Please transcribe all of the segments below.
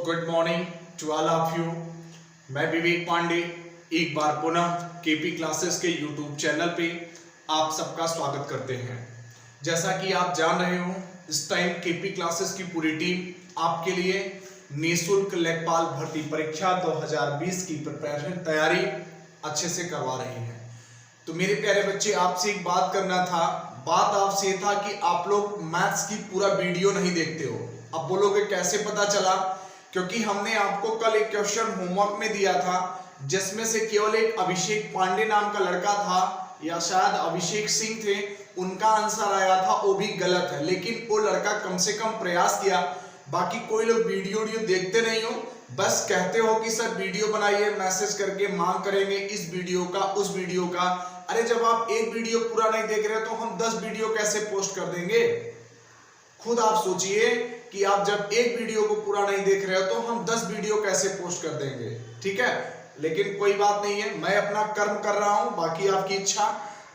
Good morning to all of you. मैं विवेक पांडे एक बार पुनः केपी क्लासेस के यूट्यूब चैनल पे आप सबका स्वागत करते हैं। जैसा कि आप जान रहे हो, इस टाइम केपी क्लासेस की पूरी टीम आपके लिए निःशुल्क लेखपाल भर्ती परीक्षा 2020 की प्रिपरेशन तैयारी अच्छे से करवा रही है। तो मेरे प्यारे बच्चे, आपसे एक बात करना था। बात आपसे था कि आप लोग मैथ्स की पूरा वीडियो नहीं देखते हो। अब बोलोगे कैसे पता चला? क्योंकि हमने आपको कल एक क्वेश्चन होमवर्क में दिया था जिसमें से केवल एक अभिषेक पांडे नाम का लड़का था या शायद अभिषेक सिंह थे, उनका आंसर आया था, वो भी गलत है। लेकिन वो लड़का कम से कम प्रयास किया। बाकी कोई लोग वीडियो देखते नहीं हो, बस कहते हो कि सर वीडियो बनाइए, मैसेज करके मांग करेंगे इस वीडियो का उस वीडियो का। अरे जब आप एक वीडियो पूरा नहीं देख रहे तो हम 10 वीडियो कैसे पोस्ट कर देंगे? खुद आप सोचिए कि आप जब एक वीडियो को पूरा नहीं देख रहे हो तो हम 10 वीडियो कैसे पोस्ट कर देंगे। ठीक है, लेकिन कोई बात नहीं है, मैं अपना कर्म कर रहा हूं, बाकी आपकी इच्छा।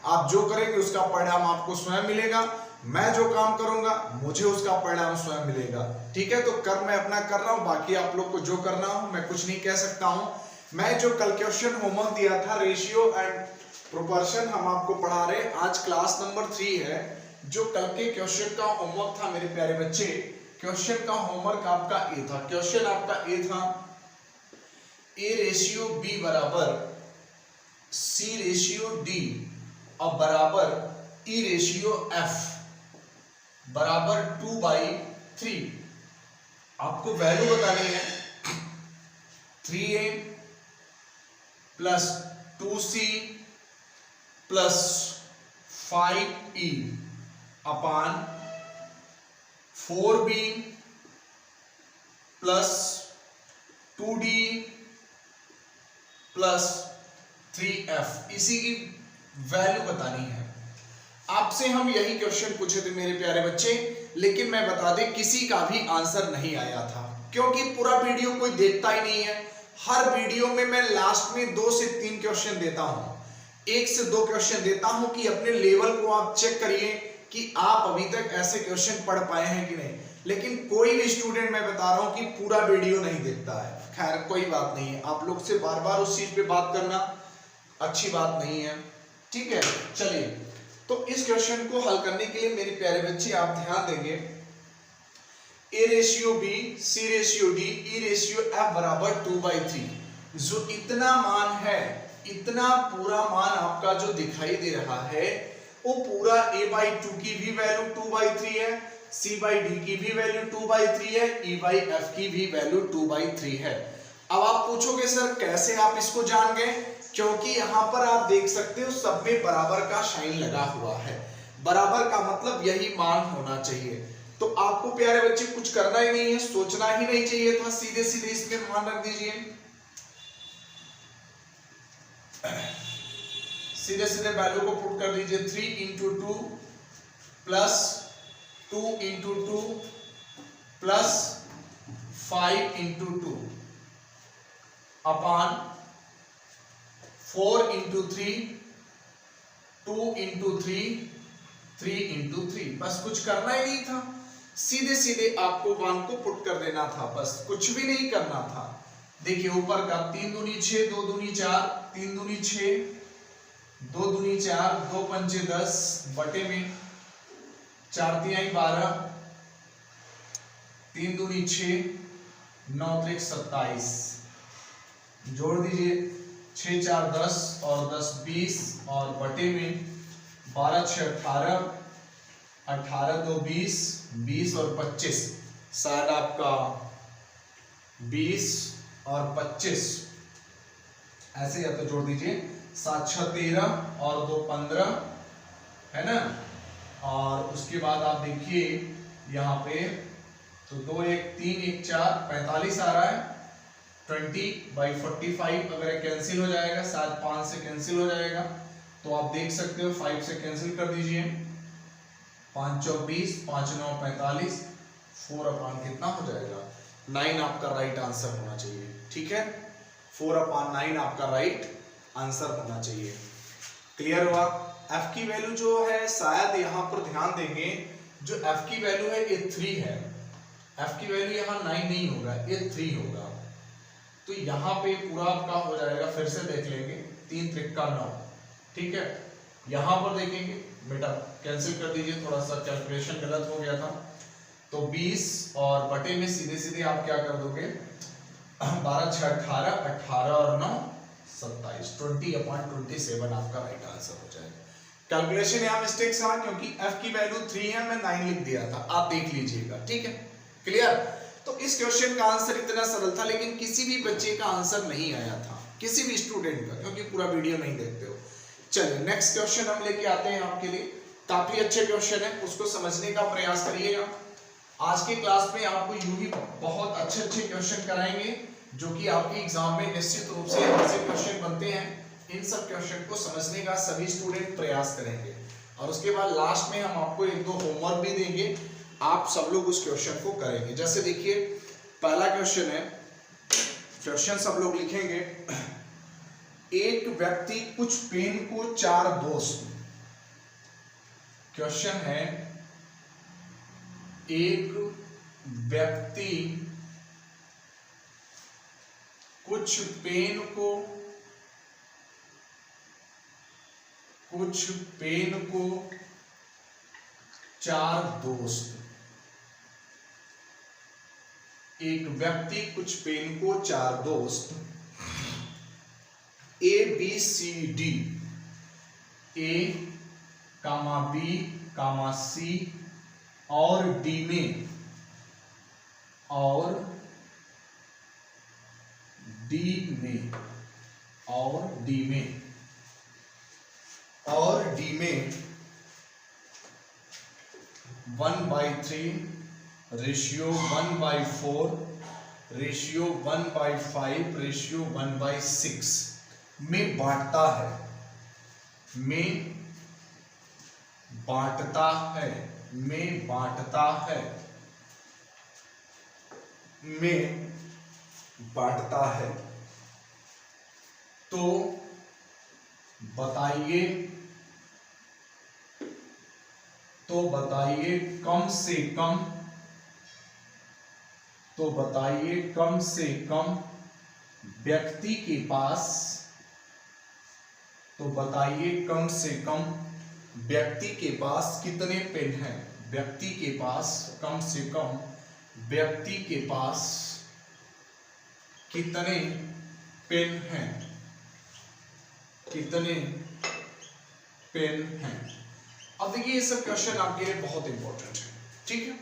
आप जो करेंगे उसका परिणाम आपको स्वयं मिलेगा। मैं जो काम करूंगा मुझे उसका परिणाम स्वयं मिलेगा। ठीक है, तो कर्म मैं अपना कर रहा हूं, बाकी आप लोग को जो करना हो मैं कुछ नहीं कह सकता हूं। मैं जो कल क्वेश्चन होमवर्क दिया था रेशियो एंड प्रोपोर्शन हम आपको पढ़ा रहे, आज क्लास नंबर 3 है। जो कल के क्वेश्चन का होमवर्क था मेरे प्यारे बच्चे, क्वेश्चन का होमवर्क आपका ए था। क्वेश्चन आपका ए था, ए रेशियो बी बराबर सी रेशियो डी और बराबर ई रेशियो एफ बराबर 2/3। आपको वैल्यू बतानी है 3a plus 2c plus 5e अपान 4b plus 2d plus 3f। इसी की वैल्यू बतानी है। आपसे हम यही क्वेश्चन पूछे थे मेरे प्यारे बच्चे, लेकिन मैं बता दें किसी का भी आंसर नहीं आया था, क्योंकि पूरा वीडियो कोई देखता ही नहीं है। हर वीडियो में मैं लास्ट में 2 से 3 क्वेश्चन देता हूं, 1 से 2 क्वेश्चन देता हूं कि अपने लेवल को आप चेक करिए कि आप अभी तक ऐसे क्वेश्चन पढ़ पाए हैं कि नहीं। लेकिन कोई भी स्टूडेंट मैं बता रहा हूं कि पूरा वीडियो नहीं देखता है। खैर कोई बात नहीं है, आप लोग से बार बार उस चीज पे बात करना अच्छी बात नहीं है। ठीक है, चलिए तो इस क्वेश्चन को हल करने के लिए मेरे प्यारे बच्चे आप ध्यान देंगे, A ratio B C ratio D E ratio F बराबर 2/3। जो इतना मान है, इतना पूरा मान आपका जो दिखाई दे रहा है वो पूरा a/2 की भी वैल्यू 2/3 है, c/d की भी वैल्यू 2/3 है, e/f की भी वैल्यू 2/3 है। अब आप पूछोगे सर कैसे आप इसको जान गए? क्योंकि यहां पर आप देख सकते हो सब में बराबर का साइन लगा हुआ है। बराबर का मतलब यही मान होना चाहिए। तो आपको प्यारे बच्चे कुछ करना ही नहीं है, सोचना ही नहीं चाहिए था, सीधे सीधे इसमें मान रख दीजिए। सीधे सीधे वैल्यू को पुट कर दीजिए। 3 × 2 प्लस 2 × 2 प्लस 5 × 2 अपान 4 × 3 2 × 3 3 × 3। बस कुछ करना ही नहीं था, सीधे सीधे आपको मान को पुट कर देना था, बस कुछ भी नहीं करना था। देखिए ऊपर का 3 दूनी 6 2 दूनी 4 3 दूनी 6 2 दूनी 4 2 पंचे 10 बटे में 4 तिहाई 12 3 दूनी 6 9 त्रिक 27। जोड़ दीजिए 6 4 10 और 10 20 और बटे में 12 6 18 18 2 20 20 और 25। शायद आपका 20 और 25 ऐसे या तो जोड़ दीजिए 7 6 13 और 2 15 है ना। और उसके बाद आप देखिए यहाँ पे तो 2 1 3 1 4 45 आ रहा है। 20/45 अगर कैंसिल हो जाएगा, शायद 5 से कैंसिल हो जाएगा, तो आप देख सकते हो 5 से कैंसिल कर दीजिए। 5 4 20 5 9 45 4/, कितना हो जाएगा 9 आपका राइट आंसर होना चाहिए। ठीक है, 4/9 आपका राइट आंसर होना चाहिए। क्लियर हुआ? f की वैल्यू जो है, शायद यहां पर ध्यान देंगे, जो f की वैल्यू है ये 3 है। f की वैल्यू यहाँ 9 नहीं होगा, ये 3 होगा। तो यहाँ पे पूरा आपका हो जाएगा, फिर से देख लेंगे, 3 त्रिक 9, ठीक है। यहाँ पर देखेंगे बेटा, कैंसिल कर दीजिए, थोड़ा सा कैलकुलेशन गलत हो गया था। तो 20 और बटे में सीधे सीधे आप क्या कर दोगे, 12 6 18, 18 और 9 27, 20/27 आपका राइट आंसर हो जाएगा। कैलकुलेशन यहाँ मिस्टेक था क्योंकि f की वैल्यू 3 है, मैं 9 लिख दिया था, आप देख लीजिएगा, ठीक है, क्लियर। तो इस क्वेश्चन का आंसर इतना सरल था, लेकिन किसी भी बच्चे का आंसर नहीं आया था, किसी भी स्टूडेंट का, क्योंकि पूरा वीडियो नहीं देखते हो। चलिए नेक्स्ट क्वेश्चन हम लेके आते हैं आपके लिए, काफी अच्छे क्वेश्चन है, उसको समझने का प्रयास करिएगा। आज के क्लास में आपको यूं ही बहुत अच्छे अच्छे क्वेश्चन कराएंगे, जो कि आपके एग्जाम में निश्चित रूप से ऐसे क्वेश्चन बनते हैं। इन सब क्वेश्चन को समझने का सभी स्टूडेंट प्रयास करेंगे, और उसके बाद लास्ट में हम आपको 1-2 होमवर्क भी देंगे, आप सब लोग उस क्वेश्चन को करेंगे। जैसे देखिए पहला क्वेश्चन है, क्वेश्चन सब लोग लिखेंगे, एक व्यक्ति कुछ पेन को 4 दोस्त, क्वेश्चन है एक व्यक्ति कुछ पेन को 4 दोस्त, एक व्यक्ति कुछ पेन को 4 दोस्त A B C D, A, B, C और D में, और D में 1/3 रेशियो 1/4 रेशियो 1/5 रेशियो 1/6 में बांटता है, तो बताइए कम से कम व्यक्ति के पास कितने पेन हैं, व्यक्ति के पास कितने पेन हैं। अब देखिए ये सब क्वेश्चन आपके लिए बहुत इंपॉर्टेंट है, ठीक है।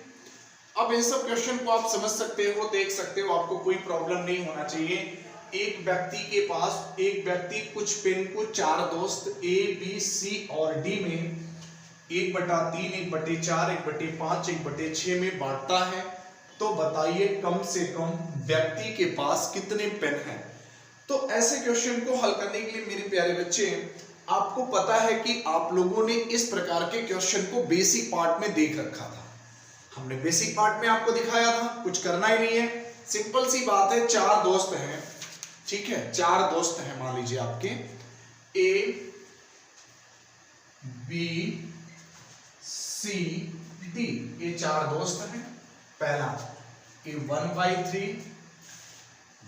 अब इन सब क्वेश्चन को आप समझ सकते हो, देख सकते हो, आपको कोई प्रॉब्लम नहीं होना चाहिए। एक व्यक्ति कुछ पेन को 4 दोस्त A, B, C और D में 1/3, 1/4, 1/5, 1/6 में बांटता है, तो बताइए कम से कम व्यक्ति के पास कितने पेन हैं। तो ऐसे क्वेश्चन को हल करने के लिए मेरे प्यारे बच्चे, आपको पता है कि आप लोगों ने इस प्रकार के क्वेश्चन को बेसिक पार्ट में देख रखा था, हमने बेसिक पार्ट में आपको दिखाया था, कुछ करना ही नहीं है, सिंपल सी बात है। 4 दोस्त हैं, ठीक है, 4 दोस्त हैं, मान लीजिए आपके A, B, C, D, ये 4 दोस्त हैं। पहला ये 1/3,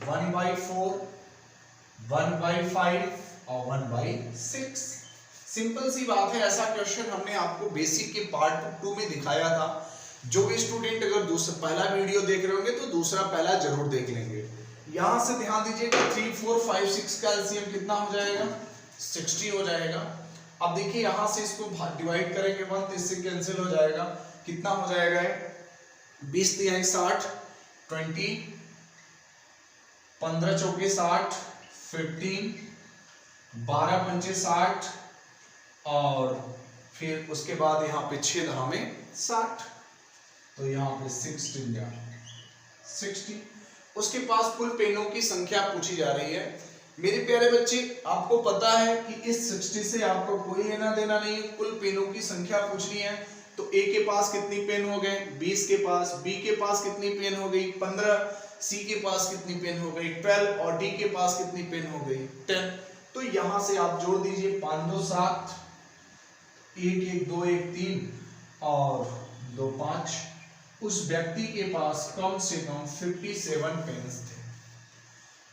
1/4, 1/5 और 1/6, सिंपल सी बात है। ऐसा क्वेश्चन हमने आपको बेसिक के पार्ट 2 में दिखाया था। जो भी स्टूडेंट अगर पहला वीडियो देख रहे होंगे तो दूसरा पहला जरूर देख लेंगे। यहां से ध्यान दीजिएगा, 3 4 5 6 का एलसीएम कितना हो जाएगा, 60 हो जाएगा। अब देखिए यहां से इसको डिवाइड करेंगे 1, तो इससे कैंसिल हो जाएगा, कितना हो जाएगा, 20 × 60, 20, 15 × 4 = 60, 15, 12 × 5 = 60 और फिर उसके बाद यहाँ पे 6 10 में 60, तो यहाँ पे 60। उसके पास कुल पेनों की संख्या पूछी जा रही है। मेरे प्यारे बच्चे, आपको पता है कि इस 60 से आपको कोई लेना देना नहीं है, कुल पेनों की संख्या पूछनी है। तो A के पास कितनी पेन हो गए, 20 के पास, B के पास कितनी पेन हो गई, 15, C के पास कितनी पेन हो गई, 12 और D के पास कितनी पेन हो गई, 10। तो यहां से आप जोड़ दीजिए, 5 2 7, 1 1 2 1 3 और 2 5, उस व्यक्ति के पास कम से कम 57 पेन्स थे।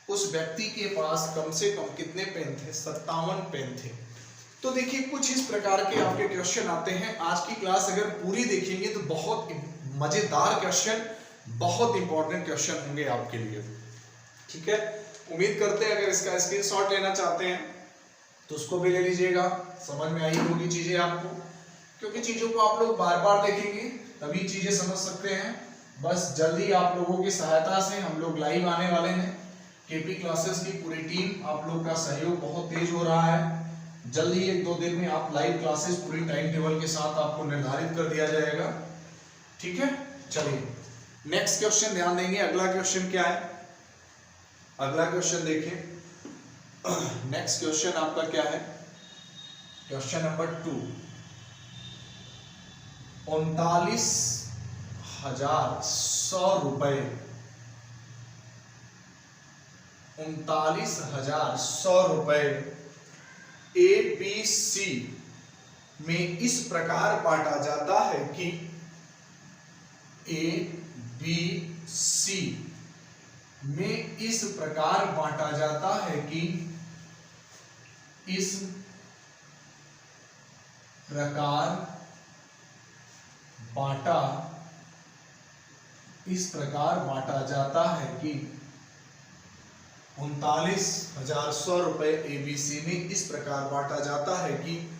उस व्यक्ति के पास कम से कम कितने पेन थे? 57 पेन थे। तो देखिए कुछ इस प्रकार के आपके क्वेश्चन आते हैं। आज की क्लास अगर पूरी देखेंगे तो बहुत मजेदार क्वेश्चन, बहुत इंपॉर्टेंट क्वेश्चन होंगे आपके लिए। ठीक है, उम्मीद करते हैं अगर इसका स्क्रीनशॉट लेना चाहते हैं तो उसको भी ले लीजिएगा। समझ में आई होगी चीजें आपको, क्योंकि चीजों को आप लोग बार बार देखेंगे तभी चीजें समझ सकते हैं। बस जल्दी आप लोगों की सहायता से हम लोग लाइव आने वाले हैं। केपी क्लासेस की पूरी टीम, आप लोग का सहयोग बहुत तेज हो रहा है। जल्दी 1-2 दिन में आप लाइव क्लासेस पूरी टाइम टेबल के साथ आपको निर्धारित कर दिया जाएगा। ठीक है, चलिए नेक्स्ट क्वेश्चन ध्यान देंगे। अगला क्वेश्चन क्या है? अगला क्वेश्चन देखिए। नेक्स्ट क्वेश्चन आपका क्या है? Question number 2। 39,100 रुपए, 39,100 रुपए ABC में इस प्रकार बांटा जाता है कि ABC में इस प्रकार बांटा जाता है कि इस प्रकार बांटा जाता है कि 39,100 रुपए ABC में इस प्रकार बांटा जाता है कि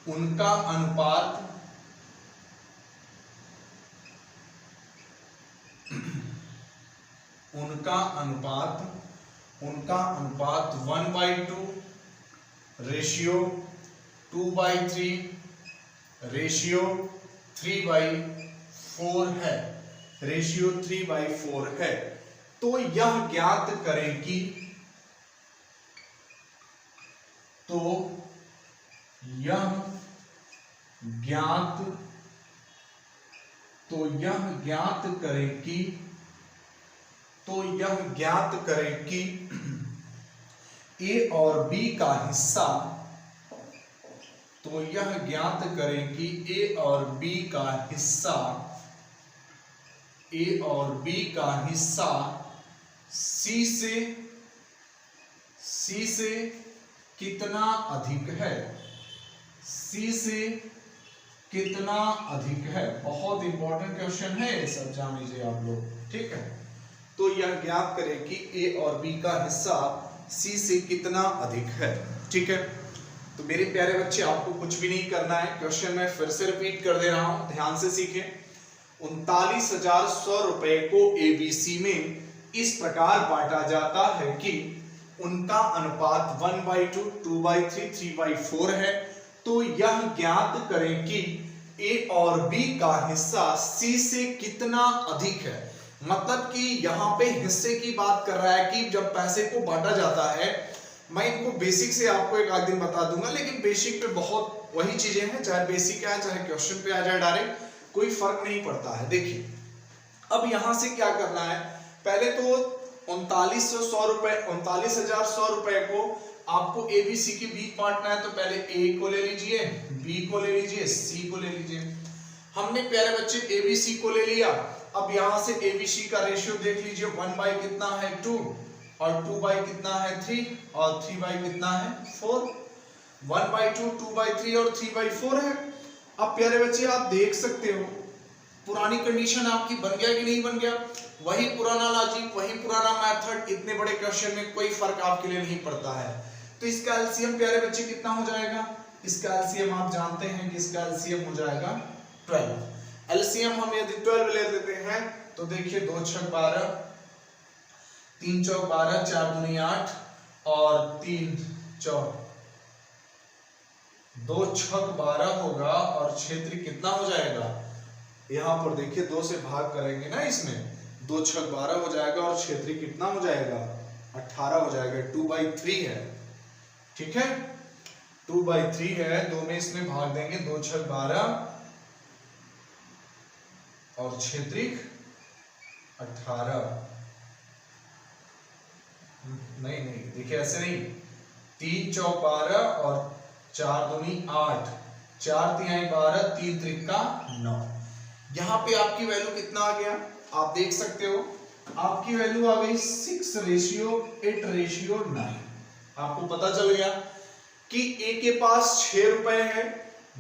उनका अनुपात उनका अनुपात 1/2 रेशियो 2/3 रेशियो 3/4 है। रेशियो 3/4 है। तो यह ज्ञात करें कि A और B का हिस्सा C से कितना अधिक है? C से कितना अधिक है? बहुत इंपॉर्टेंट क्वेश्चन है, सब जान लीजिए आप लोग। ठीक है, तो यह ज्ञात करें कि A और B का हिस्सा C से कितना अधिक है। ठीक है, तो मेरे प्यारे बच्चे आपको कुछ भी नहीं करना है। क्वेश्चन मैं फिर से रिपीट कर दे रहा हूं, ध्यान से सीखें। 39,100 रुपए को ABC में इस प्रकार बांटा जाता है कि उनका अनुपात 1/2 2/3 3/4 है। तो यह ज्ञात करें कि A और B का हिस्सा C से कितना अधिक है। मतलब कि यहाँ पे हिस्से की बात कर रहा है कि जब पैसे को बांटा जाता है, मैं इनको बेसिक से आपको एक आध दिन बता दूंगा, लेकिन बेसिक पे बहुत वही चीजें हैं, चाहे बेसिक आए चाहे क्वेश्चन पे आ जाए डायरेक्ट, कोई फर्क नहीं पड़ता है। देखिए अब यहां से क्या करना है, पहले तो 39,100 रुपए को आपको ABC के बीच बांटना है। तो पहले A को ले लीजिए, B को ले लीजिए, C को ले लीजिए। हमने प्यारे बच्चे ABC को ले लिया। अब यहां से ABC का रेशियो देख लीजिए, 1/ कितना है 2 और 2/ कितना है 3 और 3/ कितना है 4। 1/2 2/3 और 3/4 है। अब प्यारे बच्चे आप देख सकते हो पुरानी कंडीशन आपकी बन गया कि नहीं बन गया? वही पुराना लॉजिक, वही पुराना मेथड। इतने बड़े क्वेश्चन में कोई फर्क आपके लिए नहीं पड़ता है। तो इसका एलसीएम प्यारे बच्चे कितना हो जाएगा? इसका एलसीएम आप जानते हैं कि इसका एलसीएम हो जाएगा 12। एलसीएम हम यदि 12 ले लेते हैं तो देखिए 2 छक 12, 3 चौक 12, 4 दूनी 8 और 3 चौक 2 छक 12 होगा और क्षेत्र कितना हो जाएगा? यहां पर देखिए 2 से भाग करेंगे ना, इसमें 2 छक 12 हो जाएगा और क्षेत्र कितना हो जाएगा? 18 हो जाएगा। 2/3 है। ठीक है, 2/3 है। 2 में इसमें भाग देंगे, 2 छक 12 और क्षेत्रिक 18। नहीं देखिए ऐसे नहीं, 3 चौक 12 और 4 दूनी 8, 4 तिहाई 12, 3 त्रिका 9। यहाँ पे आपकी वैल्यू कितना आ गया, आप देख सकते हो आपकी वैल्यू आ गई 6:8:9। आपको पता चल गया कि ए के पास 6 रुपए है,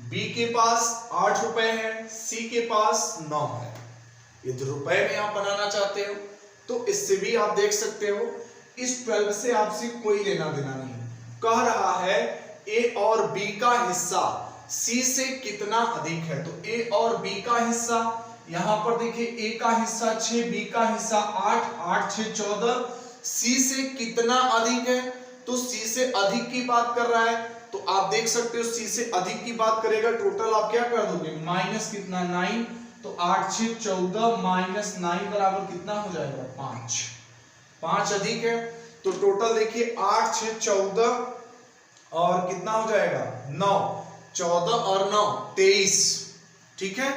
बी के पास 8 रुपए है, सी के पास 9 है। यदि रुपए में आप बनाना चाहते हो तो इससे भी आप देख सकते हो। इस 12 से आपसे कोई लेना देना नहीं, कह रहा है ए और बी का हिस्सा सी से कितना अधिक है। तो ए और बी का हिस्सा, यहां पर देखिए ए का हिस्सा 6, बी का हिस्सा 8, 8 6 14, सी से कितना अधिक है, तो सी से अधिक की बात कर रहा है। तो आप देख सकते हो सी से अधिक की बात करेगा, टोटल आप क्या कर दोगे, माइनस कितना 9, तो 8 6 14 माइनस 9 बराबर कितना हो जाएगा 5, 5 अधिक है। तो टोटल देखिए 8 6 14 और कितना हो जाएगा 9, 14 और 9 23, ठीक है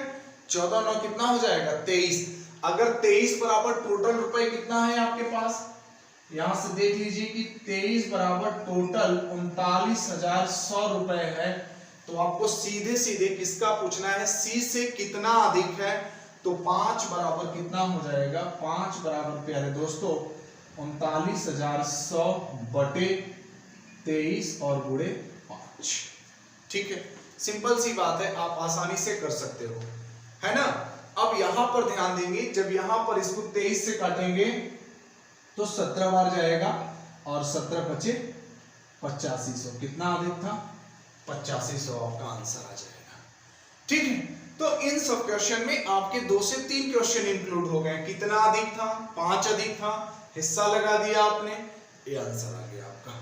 14 9 कितना हो जाएगा 23। अगर 23 बराबर टोटल रुपए कितना है आपके पास, यहां से देख लीजिए कि 23 बराबर टोटल 39,100 रुपए है। तो आपको सीधे सीधे किसका पूछना है, सी से कितना अधिक है। तो 5 बराबर कितना हो जाएगा, 5 बराबर प्यारे दोस्तों 39,100 बटे 23 और गुणे 5। ठीक है, सिंपल सी बात है, आप आसानी से कर सकते हो, है ना। अब यहां पर ध्यान देंगे, जब यहां पर इसको 23 से काटेंगे तो 17 बार जाएगा और 17 बचे 8500, कितना अधिक था 8500, आपका आंसर आ जाएगा। ठीक है, तो इन सब क्वेश्चन में आपके 2 से 3 क्वेश्चन इंक्लूड हो गए। कितना अधिक था, 5 अधिक था, हिस्सा लगा दिया आपने, ये आंसर आ गया आपका।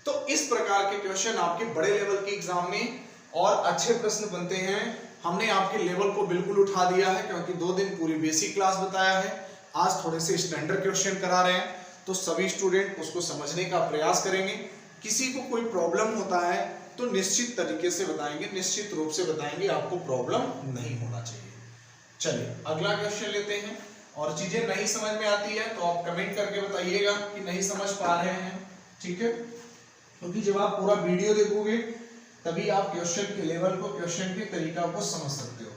तो इस प्रकार के क्वेश्चन आपके बड़े लेवल के एग्जाम में और अच्छे प्रश्न बनते हैं। हमने आपके लेवल को बिल्कुल उठा दिया है, क्योंकि 2 दिन पूरी बेसिक क्लास बताया है, आज थोड़े से स्टैंडर्ड क्वेश्चन करा रहे हैं, तो सभी स्टूडेंट उसको समझने का प्रयास करेंगे। किसी को कोई प्रॉब्लम होता है तो निश्चित तरीके से बताएंगे, निश्चित रूप से बताएंगे, आपको प्रॉब्लम नहीं होना चाहिए। चलिए अगला क्वेश्चन लेते हैं। और चीजें नहीं समझ में आती है तो आप कमेंट करके बताइएगा कि नहीं समझ पा रहे हैं, ठीक है, क्योंकि जब आप पूरा वीडियो देखोगे तभी आप क्वेश्चन के लेवल को, क्वेश्चन के तरीका को समझ सकते हो।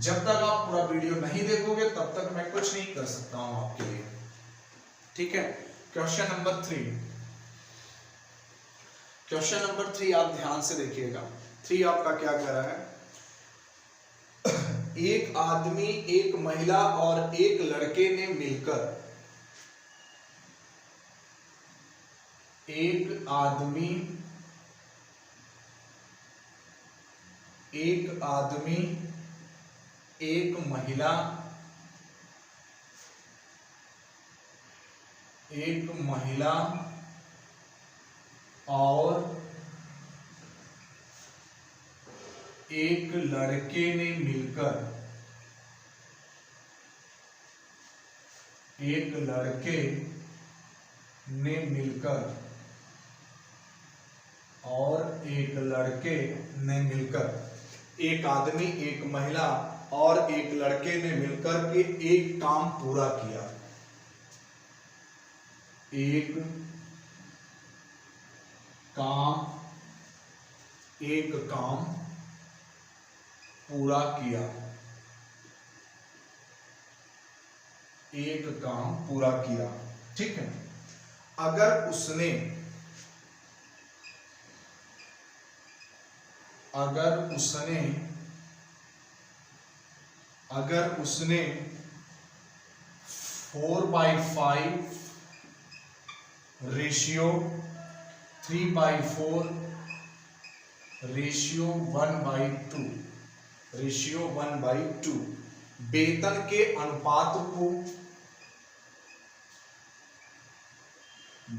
जब तक आप पूरा वीडियो नहीं देखोगे तब तक मैं कुछ नहीं कर सकता हूं आपके लिए, ठीक है। क्वेश्चन नंबर 3, क्वेश्चन नंबर 3 आप ध्यान से देखिएगा। 3 आपका क्या कह रहा है, एक आदमी, एक महिला और एक लड़के ने मिलकर, एक आदमी, एक आदमी, एक महिला, एक महिला और एक लड़के ने मिलकर, एक लड़के ने मिलकर और एक लड़के ने मिलकर, एक आदमी, एक महिला और एक लड़के ने मिलकर के एक काम पूरा किया। एक काम पूरा किया, एक काम पूरा किया, ठीक है। अगर उसने अगर उसने 4/5 रेशियो 3/4 रेशियो 1/2 वेतन के अनुपात को,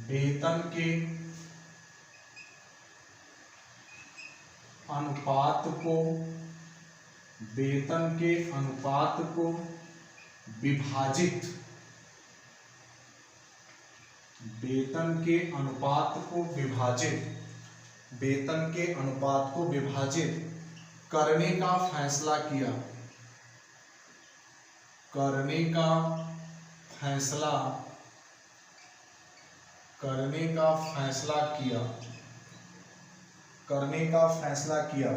वेतन के अनुपात को, वेतन के अनुपात को विभाजित, वेतन के अनुपात को विभाजित, वेतन के अनुपात को विभाजित करने का फैसला किया, करने का फैसला, करने का फैसला किया, करने का फैसला किया।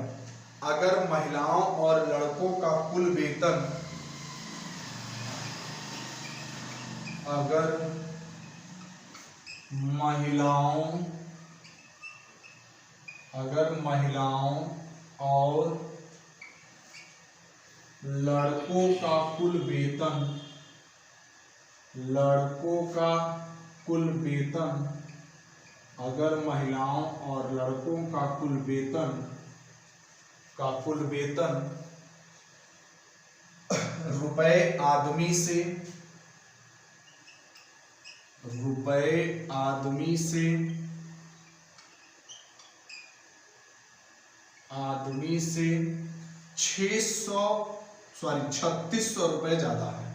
अगर महिलाओं और लड़कों का कुल वेतन अगर महिलाओं और लड़कों का कुल वेतन अगर महिलाओं और लड़कों का कुल वेतन रुपए आदमी से 3600 रुपए ज्यादा है।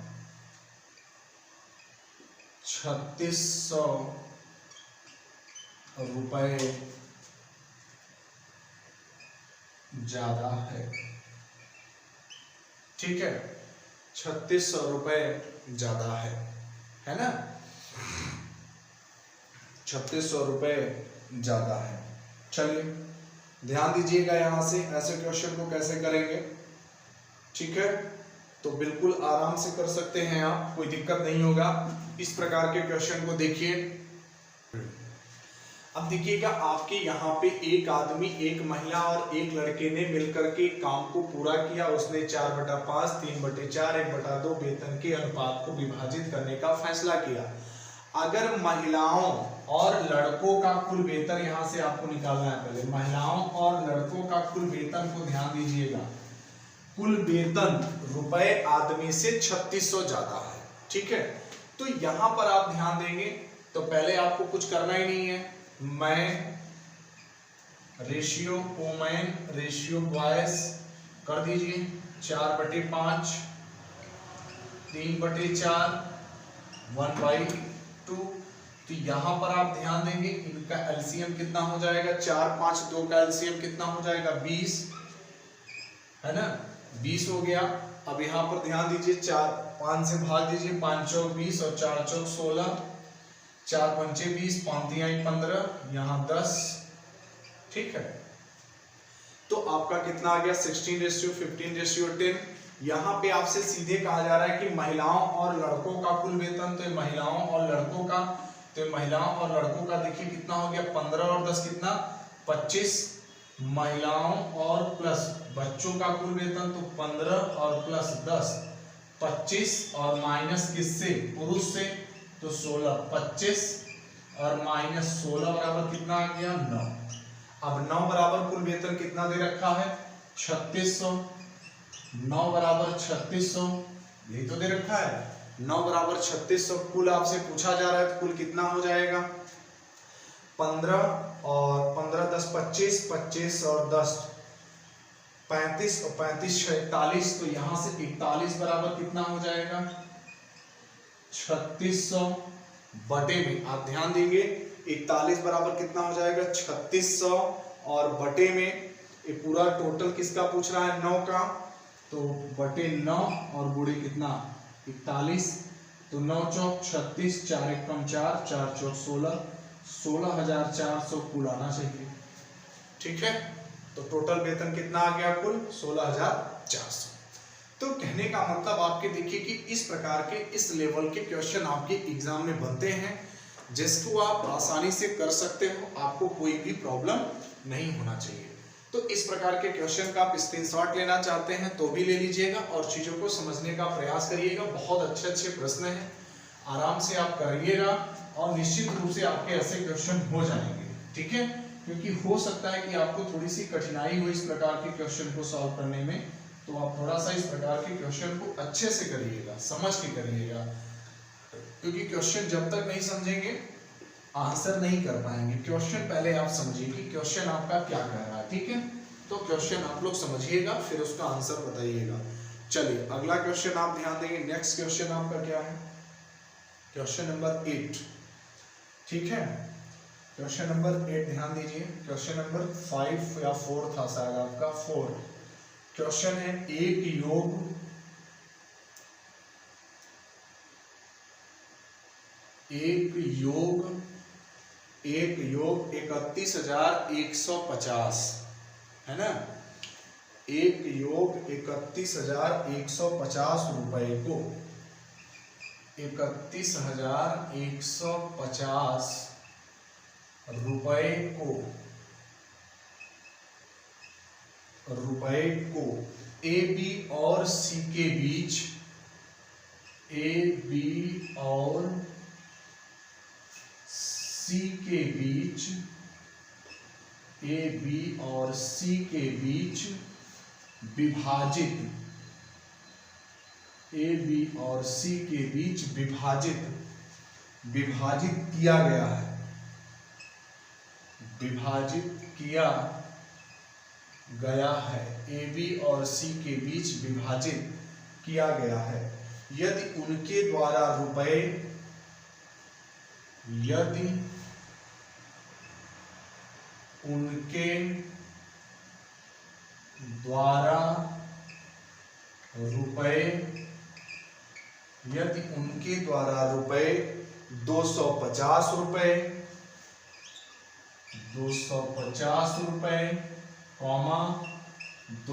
3600 रुपए ज्यादा है। ठीक है, 3600 रुपए ज्यादा है ना। 3600 रुपए ज्यादा है। चलिए ध्यान दीजिएगा, यहां से ऐसे क्वेश्चन को कैसे करेंगे। ठीक है, तो बिल्कुल आराम से कर सकते हैं आप, कोई दिक्कत नहीं होगा। इस प्रकार के क्वेश्चन को देखिए। अब देखिएगा, आपके यहाँ पे एक आदमी, एक महिला और एक लड़के ने मिलकर के काम को पूरा किया। उसने 4/5, 3/4, 1/2 वेतन के अनुपात को विभाजित करने का फैसला किया। अगर महिलाओं और लड़कों का कुल वेतन, यहां से आपको निकालना है पहले, महिलाओं और लड़कों का कुल वेतन को ध्यान दीजिएगा। कुल वेतन रुपए आदमी से 3600 ज्यादा है। ठीक है, तो यहां पर आप ध्यान देंगे तो पहले आपको कुछ करना ही नहीं है। Man ratio women ratio boys कर दीजिए 4/5, 3/4, 1/2। तो यहां पर आप ध्यान देंगे, इनका एलसीएम कितना हो जाएगा, 4, 5, 2 का एलसीएम कितना हो जाएगा, 20 है ना, 20 हो गया। अब यहां पर ध्यान दीजिए, 4, 5 से भाग दीजिए, 5 चौक 20 और 4 चौक 16, 4 पंचे 20, 5 तिहाई 15, यहाँ 10। ठीक है, तो आपका कितना आ गया, 16:15:10। यहाँ पे आपसे सीधे कहा जा रहा है कि महिलाओं और लड़कों का कुल वेतन, तो महिलाओं और लड़कों का, देखिए कितना हो गया, 15 और 10 कितना, 25। महिलाओं और प्लस बच्चों का कुल वेतन, तो 15 और प्लस 10 25 और माइनस किससे, पुरुष से, तो 16, 25 और माइनस 16 बराबर कितना आ गया, 9। अब 9 बराबर कुल वेतन कितना दे रखा है, 3600। 9 बराबर 3600, यही तो दे रखा है। 9 बराबर 3600 कुल आपसे पूछा जा रहा है, तो कुल कितना हो जाएगा, 15 और 15 10 25, 25 और 10 35 और 35 41। तो यहां से 41 बराबर कितना हो जाएगा, 3600 बटे में, आप ध्यान देंगे 41 बराबर कितना हो जाएगा, 3600 और बटे में, ये पूरा टोटल किसका पूछ रहा है, 9 का, तो बटे 9 और गुणे कितना, 41। तो 9 चौक 36, 4 एकम 4, 4 चौक 16, 16,400 कुल आना चाहिए। ठीक है, तो टोटल वेतन कितना आ गया, कुल 16,400। तो कहने का मतलब आपके देखिए कि इस प्रकार के, इस लेवल के क्वेश्चन आपके एग्जाम में बनते हैं, जिसको आप आसानी से कर सकते हो, आपको कोई भी प्रॉब्लम नहीं होना चाहिए। तो इस प्रकार के क्वेश्चन का आप स्क्रीनशॉट लेना चाहते हैं तो भी ले लीजिएगा और चीज़ों को समझने का प्रयास करिएगा। बहुत अच्छे अच्छे प्रश्न हैं, आराम से आप करिएगा और निश्चित रूप से आपके ऐसे क्वेश्चन हो जाएंगे। ठीक है, क्योंकि हो सकता है कि आपको थोड़ी सी कठिनाई हो इस प्रकार के क्वेश्चन को सॉल्व करने में, तो आप थोड़ा सा इस प्रकार के क्वेश्चन को अच्छे से करिएगा, समझ के करिएगा, क्योंकि क्वेश्चन जब तक नहीं समझेंगे आंसर नहीं कर पाएंगे। क्वेश्चन पहले आप समझिए कि क्वेश्चन आपका क्या कह रहा है। ठीक है, तो क्वेश्चन आप लोग समझिएगा, फिर उसका आंसर बताइएगा। चलिए अगला क्वेश्चन आप ध्यान देंगे। नेक्स्ट क्वेश्चन आपका क्या है, क्वेश्चन नंबर 8। ठीक है, क्वेश्चन नंबर 8 ध्यान दीजिए। क्वेश्चन नंबर 5 या 4 था शायद आपका, 4 क्वेश्चन है, एक योग 31,150 है ना, एक योग 31,150 रुपए को 31,150 रुपए को ए बी और सी के बीच विभाजित किया गया है। ए बी और सी के बीच विभाजित किया गया है यदि उनके द्वारा रुपए ₹250 कॉमा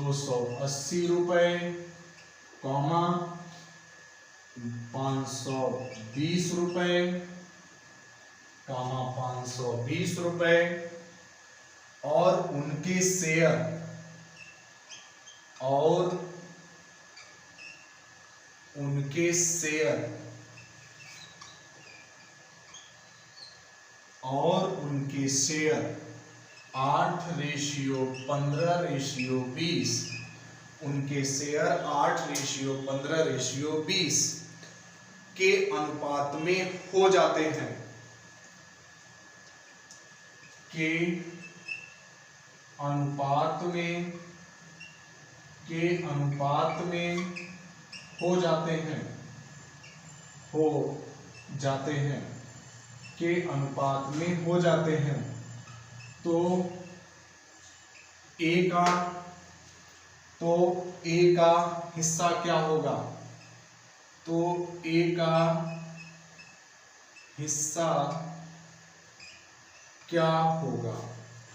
280 रुपए कॉमा 520 रुपए कॉमा 520 रुपए और उनके शेयर और उनके शेयर 8:15:20 उनके शेयर 8:15:20 के अनुपात में हो जाते हैं तो ए का हिस्सा क्या होगा?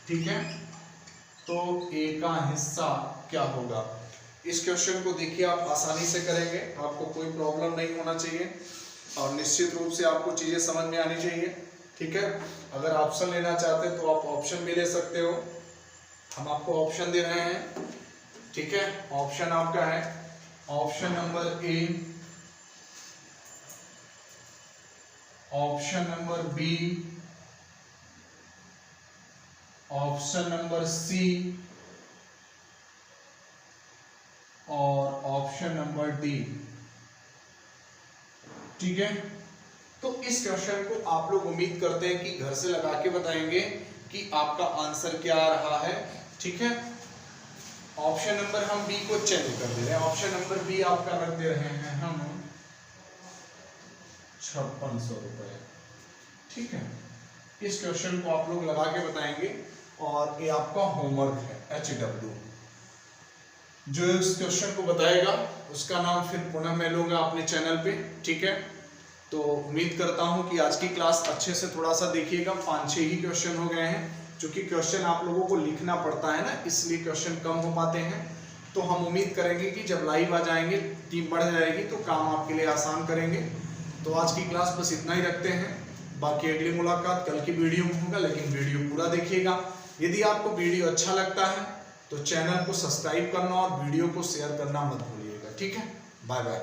ठीक है, तो ए का हिस्सा क्या होगा? इस क्वेश्चन को देखिए, आप आसानी से करेंगे, आपको कोई प्रॉब्लम नहीं होना चाहिए और निश्चित रूप से आपको चीजें समझ में आनी चाहिए। ठीक है, अगर ऑप्शन लेना चाहते हैं तो आप ऑप्शन भी ले सकते हो, हम आपको ऑप्शन दे रहे हैं। ठीक है, ऑप्शन आपका है option number A, option number B, option number C और ऑप्शन नंबर डी। ठीक है, तो इस क्वेश्चन को आप लोग उम्मीद करते हैं कि घर से लगा के बताएंगे कि आपका आंसर क्या आ रहा है। ठीक है, ऑप्शन नंबर हम बी को चेंज कर दे रहे हैं, ऑप्शन नंबर बी आपका रख दे रहे हैं हम 5600 रुपए। ठीक है, इस क्वेश्चन को आप लोग लगा के बताएंगे और ये आपका होमवर्क है HW। जो इस क्वेश्चन को बताएगा उसका नाम फिर पुनः मैं लूंगा अपने चैनल पे। ठीक है, तो उम्मीद करता हूं कि आज की क्लास अच्छे से थोड़ा सा देखिएगा। 5-6 ही क्वेश्चन हो गए हैं, क्योंकि क्वेश्चन आप लोगों को लिखना पड़ता है ना, इसलिए क्वेश्चन कम हो पाते हैं। तो हम उम्मीद करेंगे कि जब लाइव आ जाएंगे, टीम बढ़ जाएगी, तो काम आपके लिए आसान करेंगे। तो आज की क्लास बस इतना ही रखते हैं, बाकी अगली मुलाकात कल की वीडियो में होगा, लेकिन वीडियो पूरा देखिएगा। यदि आपको वीडियो अच्छा लगता है तो चैनल को सब्सक्राइब करना और वीडियो को शेयर करना मत भूलिएगा। ठीक है, बाय बाय।